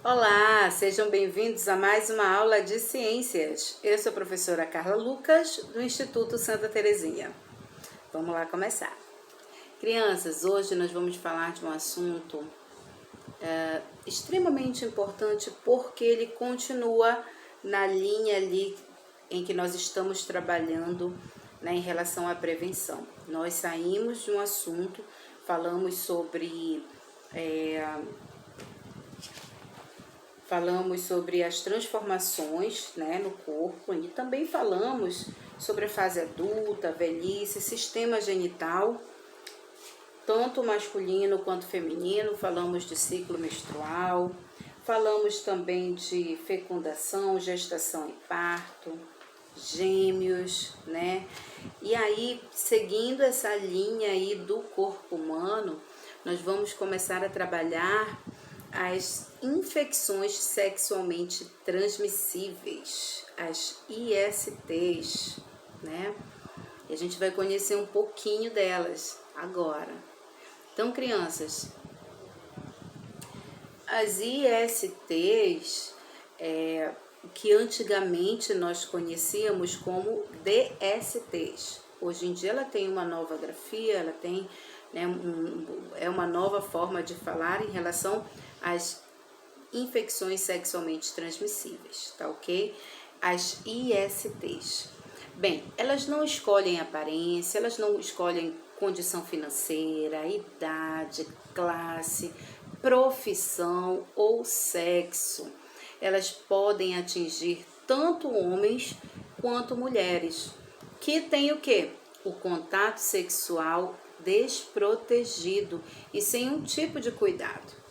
Olá, sejam bem-vindos a mais uma aula de ciências. Eu sou a professora Carla Lucas, do Instituto Santa Terezinha. Vamos lá começar. Crianças, hoje nós vamos falar de um assunto extremamente importante porque ele continua na linha ali em que nós estamos trabalhando, né, em relação à prevenção. Nós saímos de um assunto, falamos sobre as transformações, né, no corpo, e também falamos sobre a fase adulta, velhice, sistema genital, tanto masculino quanto feminino. Falamos de ciclo menstrual, falamos também de fecundação, gestação e parto, gêmeos, né? E aí, seguindo essa linha aí do corpo humano, nós vamos começar a trabalhar as infecções sexualmente transmissíveis, as ISTs, né? E a gente vai conhecer um pouquinho delas agora. Então, crianças, as ISTs, que antigamente nós conhecíamos como DSTs. Hoje em dia ela tem uma nova grafia, ela tem, né, é uma nova forma de falar em relação às infecções sexualmente transmissíveis, tá ok? As ISTs. Bem, elas não escolhem aparência, elas não escolhem condição financeira, idade, classe, profissão ou sexo. Elas podem atingir tanto homens quanto mulheres, que têm o quê? O contato sexual desprotegido e sem um tipo de cuidado.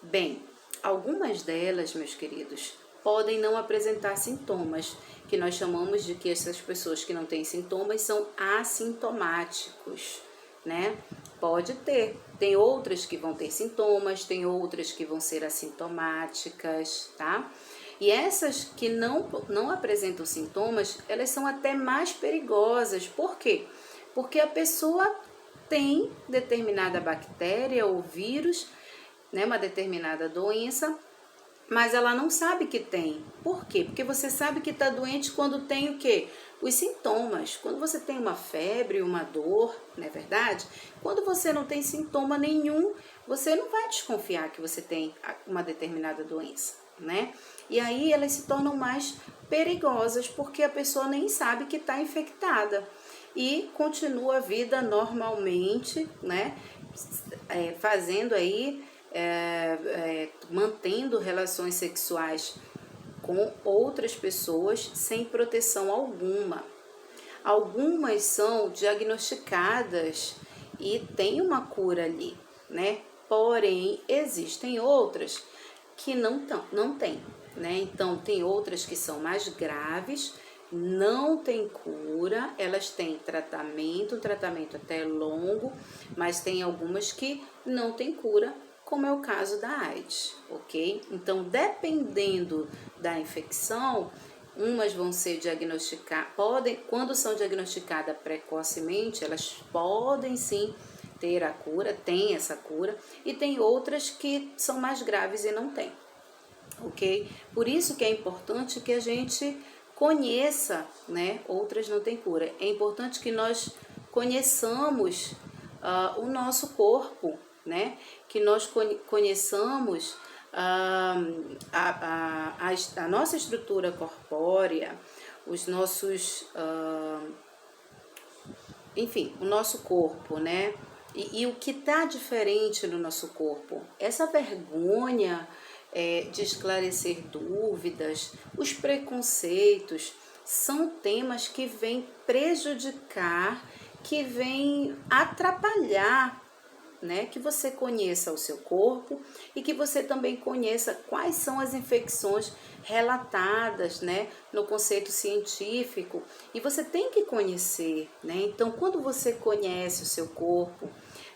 Bem, algumas delas, meus queridos, podem não apresentar sintomas, que nós chamamos de que essas pessoas que não têm sintomas são assintomáticos, né? Pode ter. Tem outras que vão ter sintomas, tem outras que vão ser assintomáticas, tá? E essas que não apresentam sintomas, elas são até mais perigosas. Por quê? Porque a pessoa tem determinada bactéria ou vírus, né, uma determinada doença, mas ela não sabe que tem. Por quê? Porque você sabe que está doente quando tem o quê? Os sintomas. Quando você tem uma febre, uma dor, não é verdade? Quando você não tem sintoma nenhum, você não vai desconfiar que você tem uma determinada doença, né? E aí elas se tornam mais perigosas porque a pessoa nem sabe que está infectada e continua a vida normalmente, né? Fazendo aí mantendo relações sexuais com outras pessoas sem proteção alguma. Algumas são diagnosticadas e tem uma cura ali, né? Porém, existem outras que não tem, né? Então, tem outras que são mais graves, não tem cura, elas têm tratamento, um tratamento até longo, mas tem algumas que não tem cura, como é o caso da AIDS, ok? Então, dependendo da infecção, umas vão ser diagnosticadas, quando são diagnosticadas precocemente, elas podem sim ter a cura, tem essa cura, e tem outras que são mais graves e não tem, ok? Por isso que é importante que a gente conheça, né? Outras não tem cura. É importante que nós conheçamos o nosso corpo, né? Que nós conheçamos a nossa estrutura corpórea, os nossos, enfim, o nosso corpo, né? E o que está diferente no nosso corpo. Essa vergonha de esclarecer dúvidas, os preconceitos, são temas que vêm prejudicar, que vêm atrapalhar, né, que você conheça o seu corpo e que você também conheça quais são as infecções relatadas, né, no conceito científico. E você tem que conhecer, né? Então, quando você conhece o seu corpo,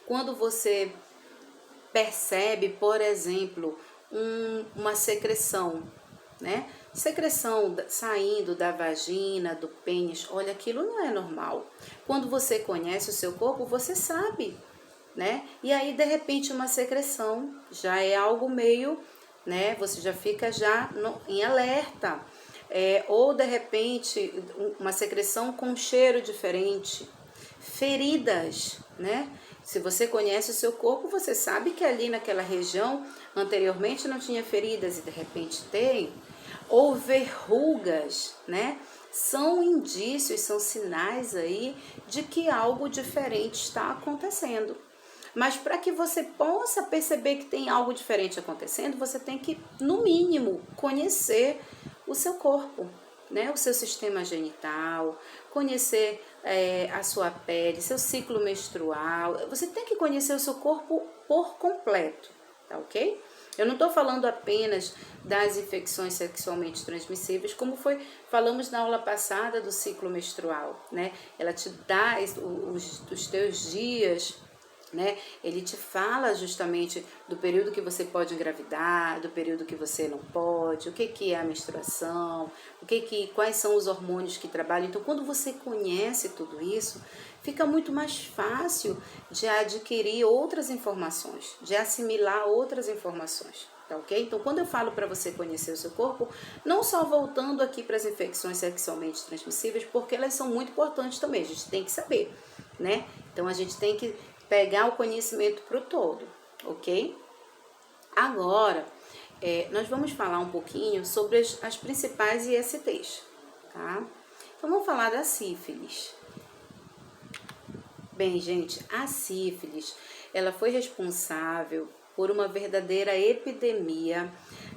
quando você percebe, por exemplo, uma secreção, né? Secreção saindo da vagina, do pênis, olha, aquilo não é normal. Quando você conhece o seu corpo, você sabe, né? E aí, de repente, uma secreção já é algo meio né? Você já fica em alerta. Ou de repente uma secreção com cheiro diferente, feridas, né? Se você conhece o seu corpo, você sabe que ali naquela região anteriormente não tinha feridas e de repente tem, ou verrugas, né? São indícios, são sinais aí de que algo diferente está acontecendo. Mas para que você possa perceber que tem algo diferente acontecendo, você tem que, no mínimo, conhecer o seu corpo, né? O seu sistema genital, conhecer a sua pele, seu ciclo menstrual. Você tem que conhecer o seu corpo por completo, tá ok? Eu não estou falando apenas das infecções sexualmente transmissíveis, como falamos na aula passada do ciclo menstrual, né? Ela te dá os teus dias, né? Ele te fala justamente do período que você pode engravidar, do período que você não pode, o que é a menstruação, quais são os hormônios que trabalham. Então, quando você conhece tudo isso, fica muito mais fácil de adquirir outras informações, de assimilar outras informações, tá ok? Então, quando eu falo para você conhecer o seu corpo, não só voltando aqui para as infecções sexualmente transmissíveis, porque elas são muito importantes também, a gente tem que saber, né? Então, a gente tem que pegar o conhecimento para o todo, ok? Agora, nós vamos falar um pouquinho sobre as principais ISTs, tá? Então, vamos falar da sífilis. Bem, gente, a sífilis, ela foi responsável por uma verdadeira epidemia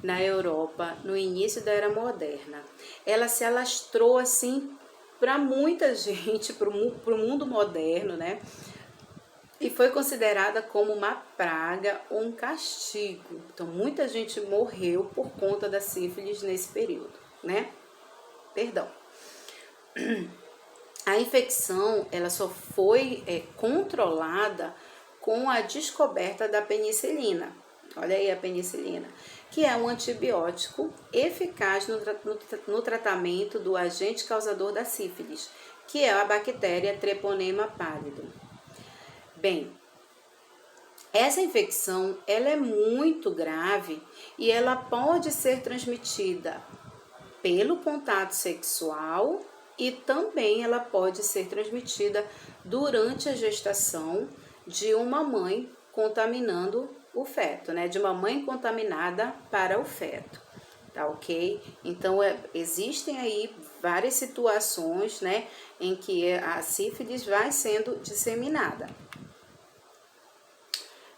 na Europa no início da Era Moderna. Ela se alastrou, assim, para muita gente, para o mundo moderno, né? E foi considerada como uma praga ou um castigo. Então, muita gente morreu por conta da sífilis nesse período, né? Perdão. A infecção, ela só foi controlada com a descoberta da penicilina. Olha aí a penicilina, que é um antibiótico eficaz no tratamento do agente causador da sífilis, que é a bactéria Treponema pallidum. Bem, essa infecção ela é muito grave e ela pode ser transmitida pelo contato sexual e também ela pode ser transmitida durante a gestação de uma mãe contaminando o feto, né? De uma mãe contaminada para o feto, tá ok? Então, existem aí várias situações, né, em que a sífilis vai sendo disseminada.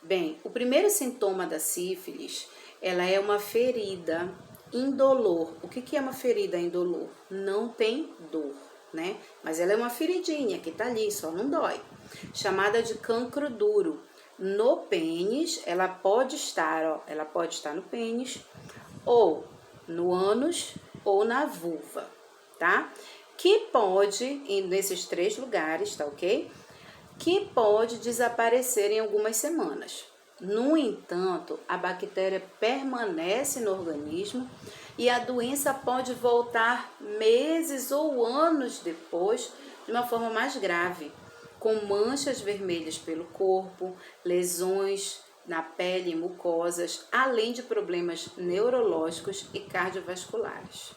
Bem, o primeiro sintoma da sífilis, ela é uma ferida indolor. O que é uma ferida indolor? Não tem dor, né? Mas ela é uma feridinha que tá ali, só não dói. Chamada de cancro duro. No pênis, ela pode estar no pênis, ou no ânus, ou na vulva, tá? Que pode, nesses 3 lugares, tá ok? Que pode desaparecer em algumas semanas. No entanto, a bactéria permanece no organismo e a doença pode voltar meses ou anos depois de uma forma mais grave, com manchas vermelhas pelo corpo, lesões na pele e mucosas, além de problemas neurológicos e cardiovasculares.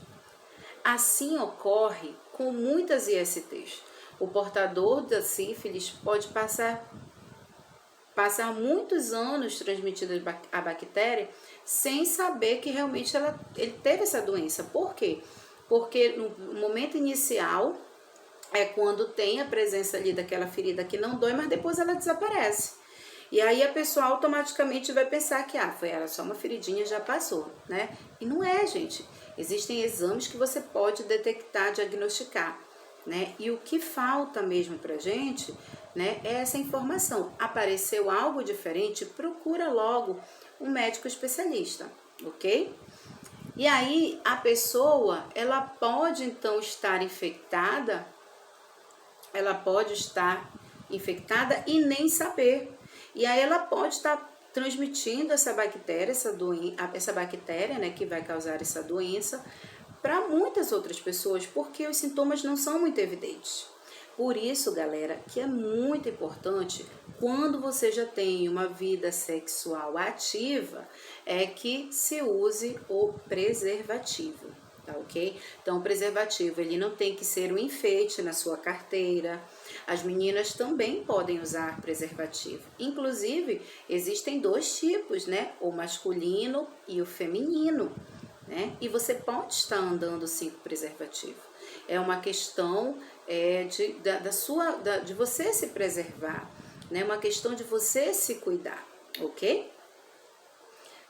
Assim ocorre com muitas ISTs. O portador da sífilis pode passar muitos anos transmitindo a bactéria sem saber que realmente ele teve essa doença. Por quê? Porque no momento inicial é quando tem a presença ali daquela ferida que não dói, mas depois ela desaparece. E aí a pessoa automaticamente vai pensar que era só uma feridinha, já passou, né? E não é, gente. Existem exames que você pode detectar, diagnosticar, né? E o que falta mesmo pra gente, né, é essa informação. Apareceu algo diferente, procura logo um médico especialista, ok? E aí a pessoa, ela pode então estar infectada, e nem saber. E aí ela pode estar transmitindo essa bactéria, né, que vai causar essa doença, para muitas outras pessoas, porque os sintomas não são muito evidentes. Por isso, galera, que é muito importante Quando você já tem uma vida sexual ativa, é que se use o preservativo, tá ok? Então, o preservativo, ele não tem que ser um enfeite na sua carteira. As meninas também podem usar preservativo. Inclusive, existem 2 tipos, né? O masculino e o feminino, né? E você pode estar andando sim com preservativo. É uma questão de você se preservar, né? Uma questão de você se cuidar, ok?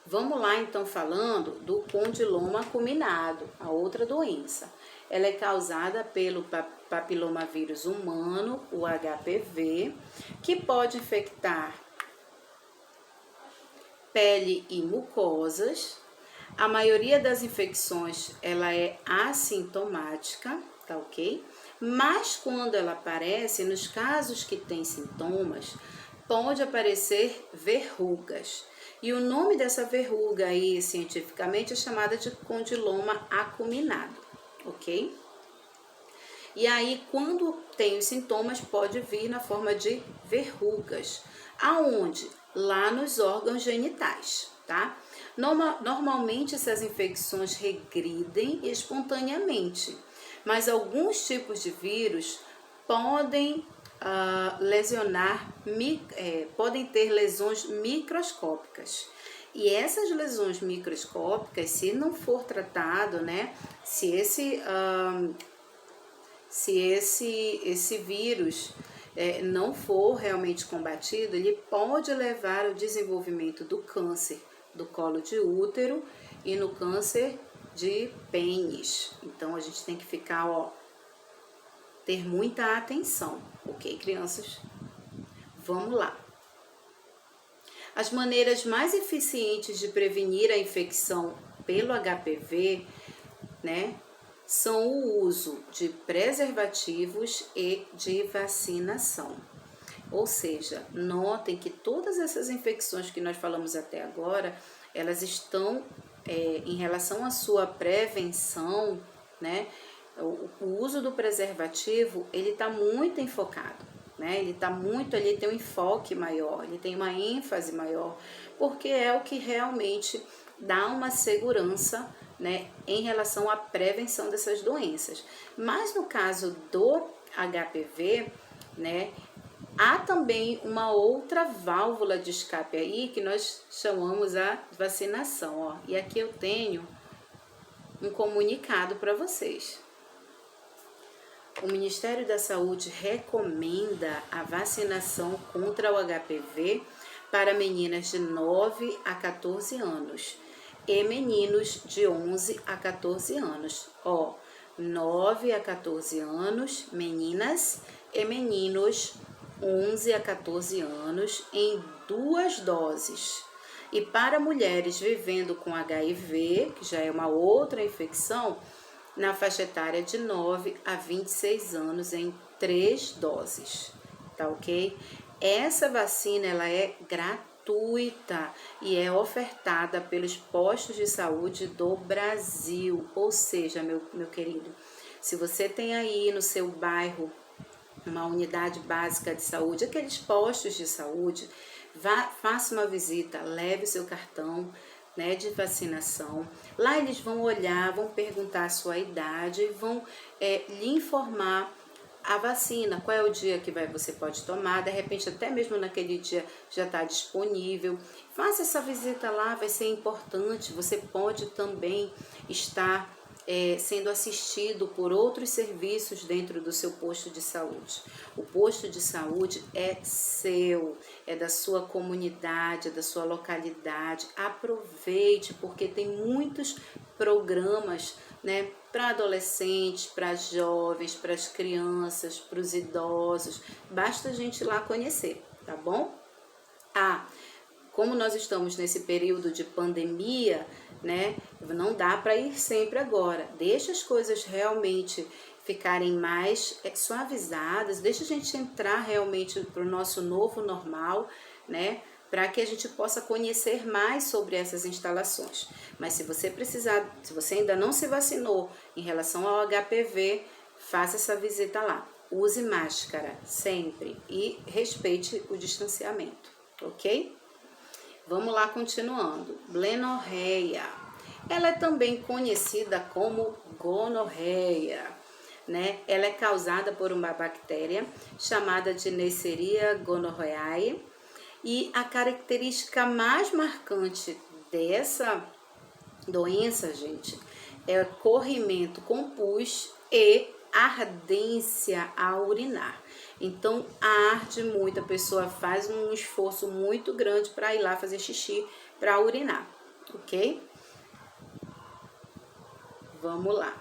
Vamos lá então falando do condiloma acuminado, a outra doença. Ela é causada pelo papilomavírus humano, o HPV, que pode infectar pele e mucosas. A maioria das infecções ela é assintomática, tá ok? Mas quando ela aparece, nos casos que tem sintomas, pode aparecer verrugas. E o nome dessa verruga aí, cientificamente, é chamada de condiloma acuminado, ok? E aí, quando tem os sintomas, pode vir na forma de verrugas. Aonde? Lá nos órgãos genitais, tá? Normalmente, essas infecções regridem espontaneamente, mas alguns tipos de vírus podem podem ter lesões microscópicas. E essas lesões microscópicas, se não for tratado, né, se esse vírus não for realmente combatido, ele pode levar ao desenvolvimento do câncer do colo de útero e no câncer de pênis. Então, a gente tem que ficar, ter muita atenção, ok, crianças? Vamos lá. As maneiras mais eficientes de prevenir a infecção pelo HPV, né, são o uso de preservativos e de vacinação. Ou seja, notem que todas essas infecções que nós falamos até agora, elas estão em relação à sua prevenção, né? O uso do preservativo, ele está muito enfocado, né? Ele tem um enfoque maior, ele tem uma ênfase maior, porque é o que realmente dá uma segurança, né, em relação à prevenção dessas doenças. Mas no caso do HPV, né, há também uma outra válvula de escape aí que nós chamamos a vacinação, E aqui eu tenho um comunicado para vocês. O Ministério da Saúde recomenda a vacinação contra o HPV para meninas de 9 a 14 anos e meninos de 11 a 14 anos. 9 a 14 anos, meninas e meninos 11 a 14 anos em 2 doses. E para mulheres vivendo com HIV, que já é uma outra infecção, na faixa etária de 9 a 26 anos em 3 doses, tá ok? Essa vacina, ela é gratuita e é ofertada pelos postos de saúde do Brasil. Ou seja, meu querido, se você tem aí no seu bairro uma unidade básica de saúde, aqueles postos de saúde, faça uma visita, leve o seu cartão, né, de vacinação. Lá eles vão olhar, vão perguntar a sua idade, vão lhe informar a vacina, qual é o dia que você pode tomar, de repente até mesmo naquele dia já está disponível. Faça essa visita lá, vai ser importante. Você pode também estar sendo assistido por outros serviços dentro do seu posto de saúde. O posto de saúde é seu, é da sua comunidade, é da sua localidade. Aproveite, porque tem muitos programas, né, para adolescentes, para jovens, para as crianças, para os idosos. Basta a gente ir lá conhecer, tá bom? Como nós estamos nesse período de pandemia, né, não dá para ir sempre agora. Deixa as coisas realmente ficarem mais suavizadas, deixa a gente entrar realmente para o nosso novo normal, né, para que a gente possa conhecer mais sobre essas instalações. Mas se você ainda não se vacinou em relação ao HPV, faça essa visita lá, use máscara sempre e respeite o distanciamento, ok? Vamos lá, continuando. Blenorreia. Ela é também conhecida como gonorreia, né? Ela é causada por uma bactéria chamada de Neisseria gonorrhoeae e a característica mais marcante dessa doença, gente, é corrimento com pus e ardência ao urinar. Então, arde muito, a pessoa faz um esforço muito grande para ir lá fazer xixi, para urinar, ok? Vamos lá.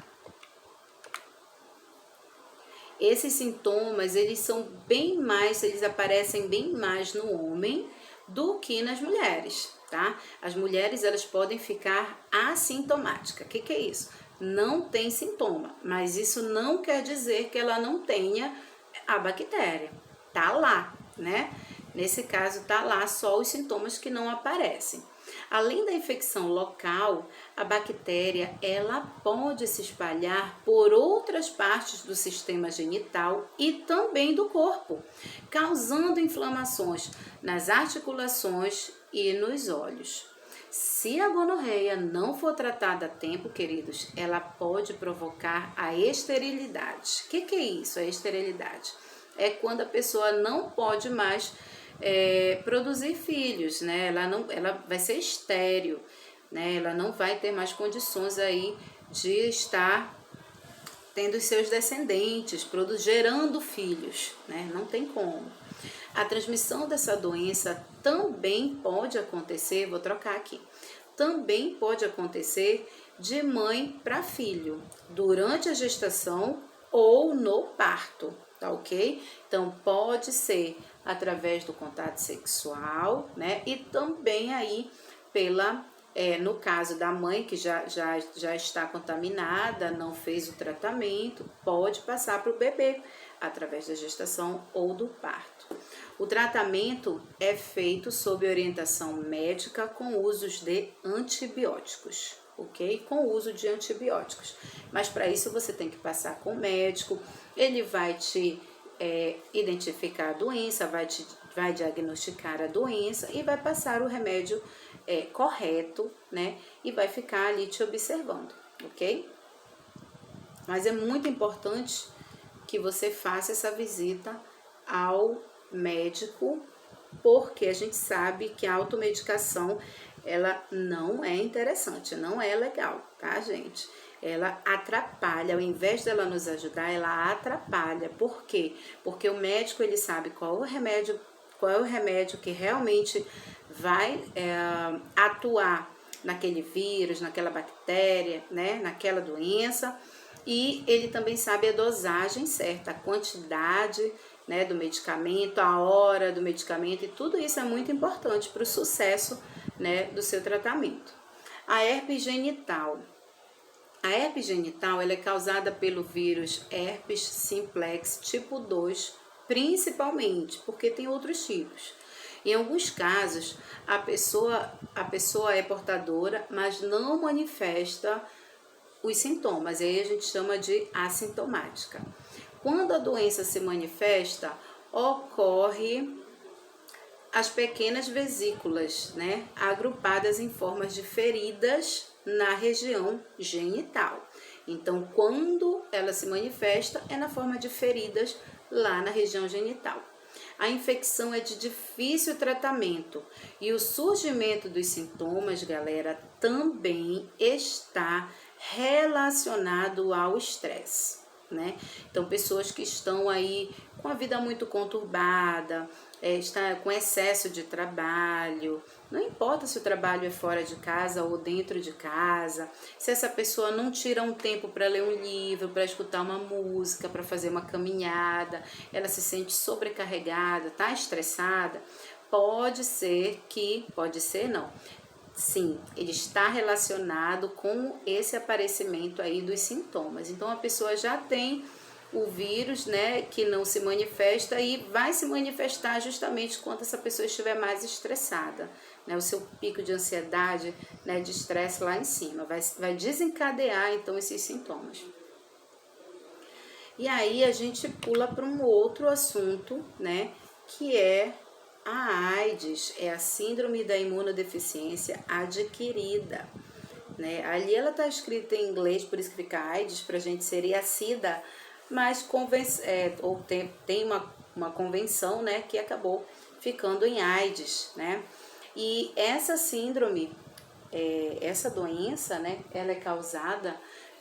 Esses sintomas, eles aparecem bem mais no homem do que nas mulheres, tá? As mulheres, elas podem ficar assintomáticas. O que é isso? Não tem sintoma, mas isso não quer dizer que ela não tenha a bactéria. Tá lá, né? Nesse caso, tá lá só os sintomas que não aparecem. Além da infecção local, a bactéria ela pode se espalhar por outras partes do sistema genital e também do corpo, causando inflamações nas articulações e nos olhos. Se a gonorreia não for tratada a tempo, queridos, ela pode provocar a esterilidade. O que é isso, a esterilidade? É quando a pessoa não pode mais produzir filhos, né? Ela vai ser estéril, né? Ela não vai ter mais condições aí de estar tendo os seus descendentes, gerando filhos, né? Não tem como. A transmissão dessa doença também pode acontecer, vou trocar aqui, também pode acontecer de mãe para filho, durante a gestação ou no parto, tá ok? Então, pode ser através do contato sexual, né? E também aí no caso da mãe que já está contaminada, não fez o tratamento, pode passar para o bebê através da gestação ou do parto. O tratamento é feito sob orientação médica com usos de antibióticos, ok? Com o uso de antibióticos. Mas para isso você tem que passar com o médico, ele vai te identificar a doença, vai diagnosticar a doença e vai passar o remédio correto, né? E vai ficar ali te observando, ok? Mas é muito importante que você faça essa visita ao médico, porque a gente sabe que a automedicação, ela não é interessante, não é legal, tá, gente? Ela atrapalha, ao invés dela nos ajudar, ela atrapalha. Por quê? Porque o médico, ele sabe qual é o remédio que realmente vai atuar naquele vírus, naquela bactéria, né, naquela doença, e ele também sabe a dosagem certa, a quantidade, né, do medicamento, a hora do medicamento, e tudo isso é muito importante para o sucesso, né, do seu tratamento. A herpes genital. A herpes genital ela é causada pelo vírus herpes simplex tipo 2, principalmente, porque tem outros tipos. Em alguns casos, a pessoa é portadora, mas não manifesta os sintomas, e aí a gente chama de assintomática. Quando a doença se manifesta, ocorre as pequenas vesículas, né, agrupadas em formas de feridas na região genital. Então, quando ela se manifesta, é na forma de feridas lá na região genital. A infecção é de difícil tratamento e o surgimento dos sintomas, galera, também está relacionado ao estresse, né? Então, pessoas que estão aí com a vida muito conturbada, está com excesso de trabalho, não importa se o trabalho é fora de casa ou dentro de casa, se essa pessoa não tira um tempo para ler um livro, para escutar uma música, para fazer uma caminhada, ela se sente sobrecarregada, tá estressada, sim, ele está relacionado com esse aparecimento aí dos sintomas. Então, a pessoa já tem o vírus, né, que não se manifesta e vai se manifestar justamente quando essa pessoa estiver mais estressada, né, o seu pico de ansiedade, né, de estresse lá em cima, vai desencadear então esses sintomas. E aí a gente pula para um outro assunto, né, que é a AIDS, é a síndrome da imunodeficiência adquirida, né? Ali ela está escrita em inglês, por isso que fica AIDS, para a gente seria SIDA, mas tem uma convenção, né, que acabou ficando em AIDS, né? E essa síndrome, essa doença, né, ela é causada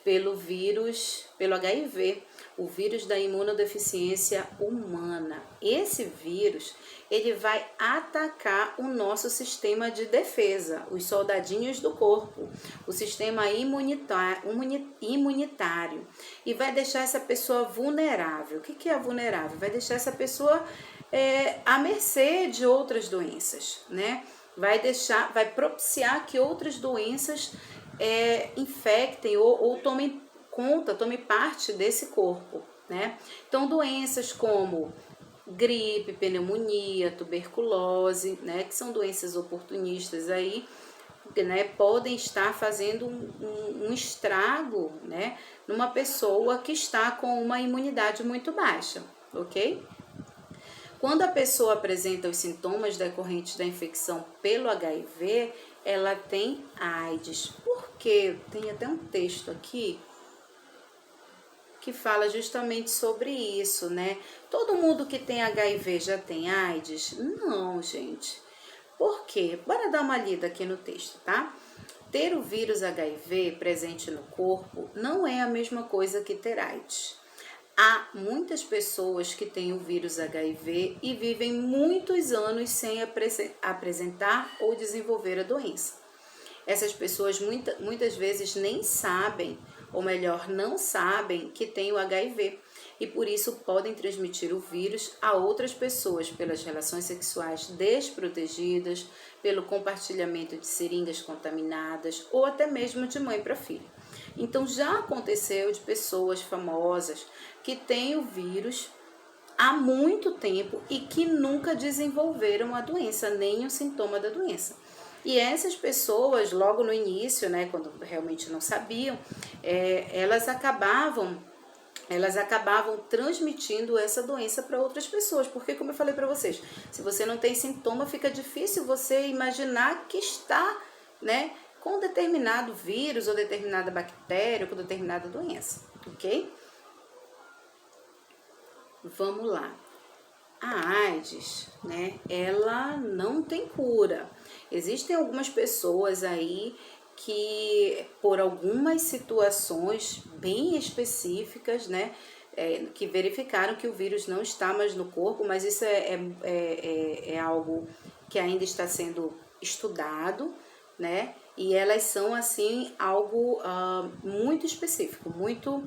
pelo vírus, pelo HIV, o vírus da imunodeficiência humana. Esse vírus, ele vai atacar o nosso sistema de defesa, os soldadinhos do corpo, o sistema imunitário, e vai deixar essa pessoa vulnerável. O que é vulnerável? Vai deixar essa pessoa à mercê de outras doenças, né? Vai propiciar que outras doenças infectem ou tomem parte desse corpo, né? Então, doenças como gripe, pneumonia, tuberculose, né, que são doenças oportunistas aí, né, podem estar fazendo um estrago, né, numa pessoa que está com uma imunidade muito baixa, ok? Quando a pessoa apresenta os sintomas decorrentes da infecção pelo HIV, ela tem AIDS. Por quê? Tem até um texto aqui que fala justamente sobre isso, né? Todo mundo que tem HIV já tem AIDS? Não, gente. Por quê? Bora dar uma lida aqui no texto, tá? Ter o vírus HIV presente no corpo não é a mesma coisa que ter AIDS. Há muitas pessoas que têm o vírus HIV e vivem muitos anos sem apresentar ou desenvolver a doença. Essas pessoas muitas vezes nem sabem, ou melhor, não sabem que têm o HIV e por isso podem transmitir o vírus a outras pessoas pelas relações sexuais desprotegidas, pelo compartilhamento de seringas contaminadas ou até mesmo de mãe para filho. Então já aconteceu de pessoas famosas que têm o vírus há muito tempo e que nunca desenvolveram a doença, nem o sintoma da doença. E essas pessoas, logo no início, né, quando realmente não sabiam, elas acabavam transmitindo essa doença para outras pessoas, porque como eu falei para vocês, se você não tem sintoma, fica difícil você imaginar que está, né, com determinado vírus ou determinada bactéria ou com determinada doença, ok? Vamos lá. A AIDS, né, ela não tem cura. Existem algumas pessoas aí que, por algumas situações bem específicas, né, que verificaram que o vírus não está mais no corpo, mas isso é algo que ainda está sendo estudado, né, e elas são, assim, algo muito específico, muito...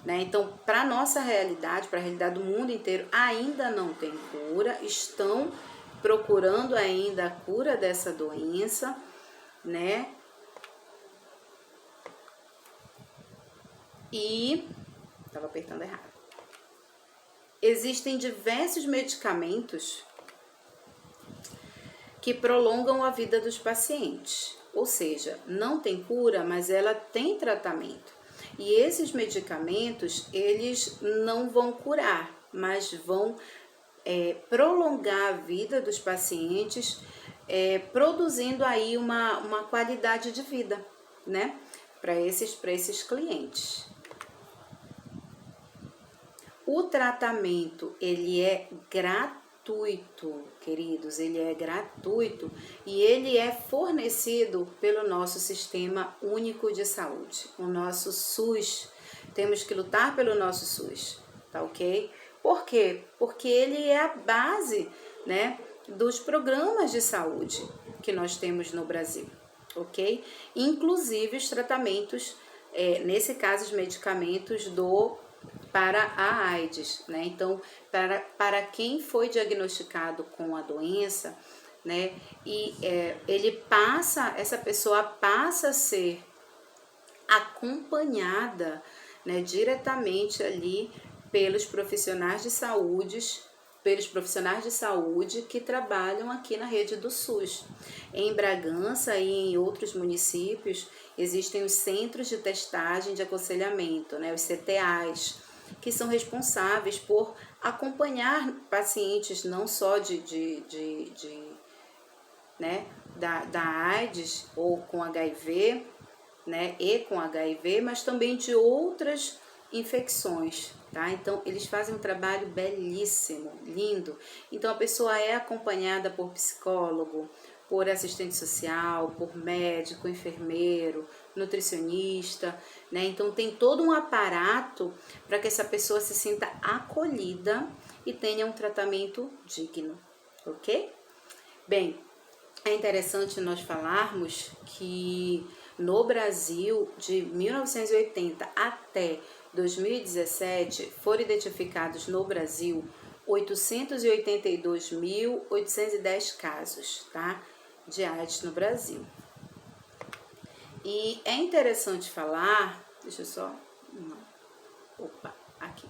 Né? Então, para a nossa realidade, para a realidade do mundo inteiro, ainda não tem cura, estão procurando ainda a cura dessa doença, né? E, estava apertando errado. Existem diversos medicamentos que prolongam a vida dos pacientes, ou seja, não tem cura, mas ela tem tratamento. E esses medicamentos, eles não vão curar, mas vão prolongar a vida dos pacientes, produzindo aí uma qualidade de vida, né? Para esses clientes. O tratamento, ele é gratuito, queridos, ele é gratuito e ele é fornecido pelo nosso Sistema Único de Saúde, o nosso SUS. Temos que lutar pelo nosso SUS, tá ok? Por quê? Porque ele é a base, né, dos programas de saúde que nós temos no Brasil, ok? Inclusive os tratamentos, nesse caso os medicamentos para a AIDS, né? Então, para quem foi diagnosticado com a doença, né? E essa pessoa passa a ser acompanhada, né, diretamente ali pelos profissionais de saúde que trabalham aqui na rede do SUS. Em Bragança e em outros municípios existem os centros de testagem de aconselhamento, né, os CTAs. que são responsáveis por acompanhar pacientes não só né, da AIDS ou com HIV, né, e com HIV, mas também de outras infecções, tá? Então, eles fazem um trabalho belíssimo, lindo. Então, a pessoa é acompanhada por psicólogo, por assistente social, por médico, enfermeiro, nutricionista, né? Então, tem todo um aparato para que essa pessoa se sinta acolhida e tenha um tratamento digno, ok? Bem, é interessante nós falarmos que no Brasil, de 1980 até 2017, foram identificados no Brasil 882.810 casos, tá, de AIDS no Brasil. E é interessante falar, deixa eu só, não, opa, aqui.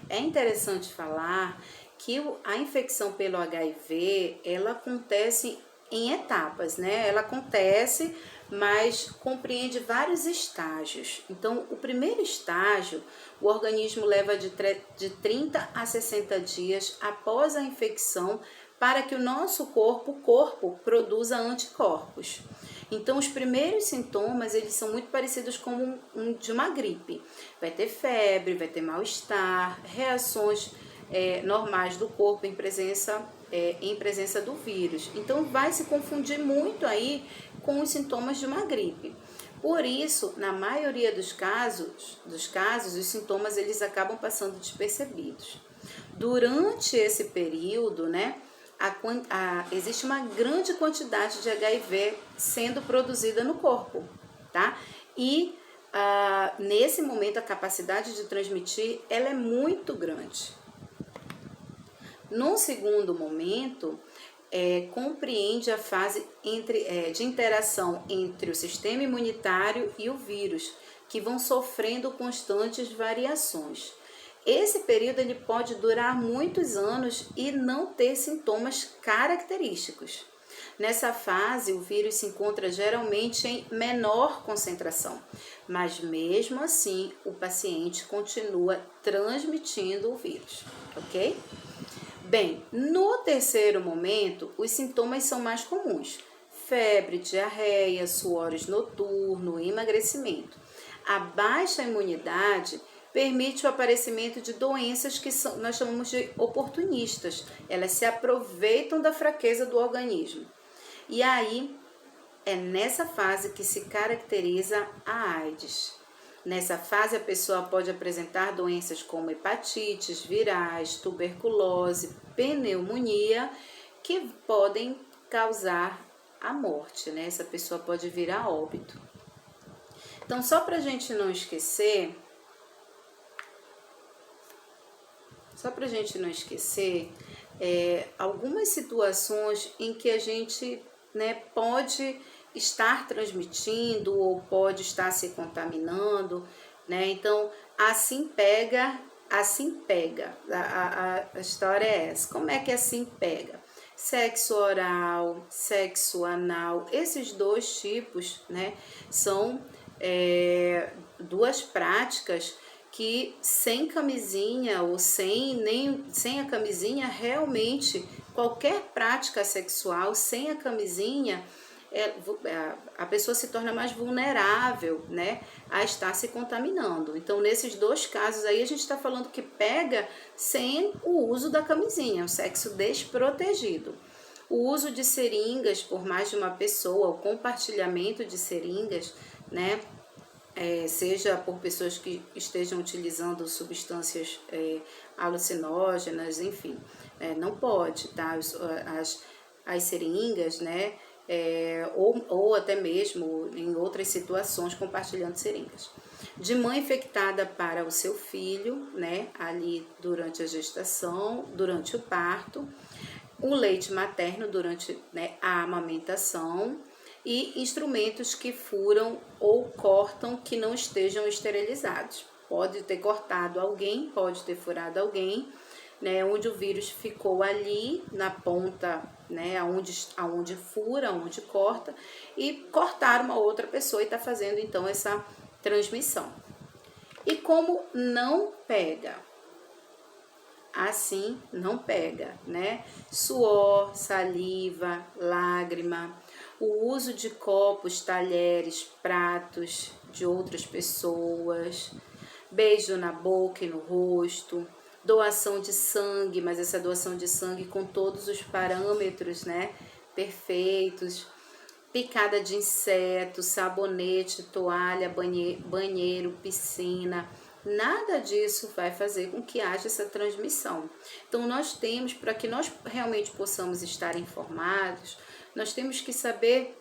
É interessante falar que a infecção pelo HIV, ela acontece em etapas, né? Ela acontece, mas compreende vários estágios. Então, o primeiro estágio, o organismo leva de 30 a 60 dias após a infecção para que o nosso corpo produza anticorpos. Então, os primeiros sintomas, eles são muito parecidos com de uma gripe. Vai ter febre, vai ter mal-estar, reações normais do corpo em presença do vírus. Então, vai se confundir muito aí com os sintomas de uma gripe. Por isso, na maioria dos casos, os sintomas eles acabam passando despercebidos. Durante esse período, né, existe uma grande quantidade de HIV sendo produzida no corpo, tá? E nesse momento a capacidade de transmitir ela é muito grande. No segundo momento, compreende a fase de interação entre o sistema imunitário e o vírus, que vão sofrendo constantes variações. Esse período ele pode durar muitos anos e não ter sintomas característicos. Nessa fase, o vírus se encontra geralmente em menor concentração, mas mesmo assim o paciente continua transmitindo o vírus, ok? Bem, no terceiro momento, os sintomas são mais comuns: febre, diarreia, suores noturno, emagrecimento. A baixa imunidade permite o aparecimento de doenças que nós chamamos de oportunistas. Elas se aproveitam da fraqueza do organismo. E aí, é nessa fase que se caracteriza a AIDS. Nessa fase, a pessoa pode apresentar doenças como hepatites virais, tuberculose, pneumonia, que podem causar a morte, né? Essa pessoa pode vir a óbito. Então, só para a gente não esquecer, algumas situações em que a gente, né, pode estar transmitindo ou pode estar se contaminando, né? Então, assim pega. A história é essa. Como é que assim pega? Sexo oral, sexo anal, esses dois tipos, né, são duas práticas que sem camisinha ou sem a camisinha, realmente qualquer prática sexual sem a camisinha, a pessoa se torna mais vulnerável, né, a estar se contaminando. Então, nesses dois casos aí, a gente está falando que pega sem o uso da camisinha, um sexo desprotegido. O uso de seringas por mais de uma pessoa, o compartilhamento de seringas, né, seja por pessoas que estejam utilizando substâncias alucinógenas, enfim, não pode, tá? As seringas, né? Ou até mesmo em outras situações compartilhando seringas. De mãe infectada para o seu filho, né? Ali durante a gestação, durante o parto, o leite materno durante, né, a amamentação, e instrumentos que furam ou cortam que não estejam esterilizados. Pode ter cortado alguém, pode ter furado alguém, né, onde o vírus ficou ali na ponta, né, aonde fura, aonde corta, e cortar uma outra pessoa e está fazendo então essa transmissão. E como não pega? Assim não pega, né? Suor, saliva, lágrima, o uso de copos, talheres, pratos de outras pessoas, beijo na boca e no rosto, doação de sangue, mas essa doação de sangue com todos os parâmetros, né, perfeitos, picada de inseto, sabonete, toalha, banheiro, piscina, nada disso vai fazer com que haja essa transmissão. Então, nós temos, para que nós realmente possamos estar informados, nós temos que saber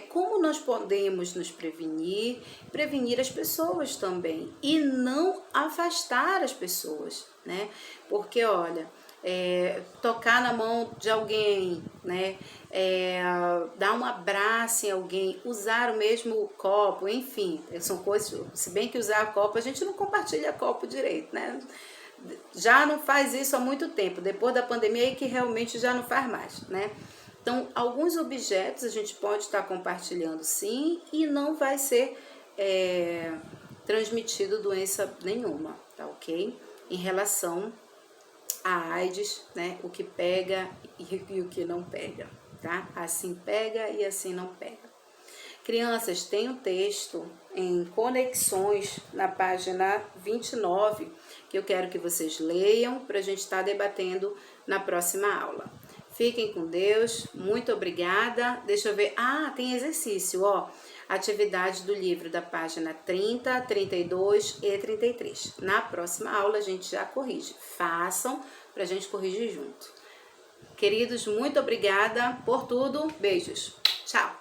como nós podemos nos prevenir as pessoas também, e não afastar as pessoas, né? Porque, olha, tocar na mão de alguém, né? Dar um abraço em alguém, usar o mesmo copo, enfim, são coisas, se bem que usar copo, a gente não compartilha copo direito, né? Já não faz isso há muito tempo, depois da pandemia é que realmente já não faz mais, né? Então, alguns objetos a gente pode estar compartilhando sim e não vai ser transmitido doença nenhuma, tá ok? Em relação a AIDS, né? O que pega e o que não pega, tá? Assim pega e assim não pega. Crianças, tem um texto em Conexões na página 29 que eu quero que vocês leiam para a gente estar debatendo na próxima aula. Fiquem com Deus, muito obrigada. Deixa eu ver, tem exercício, ó. Atividade do livro da página 30, 32 e 33. Na próxima aula a gente já corrige. Façam pra gente corrigir junto. Queridos, muito obrigada por tudo. Beijos. Tchau.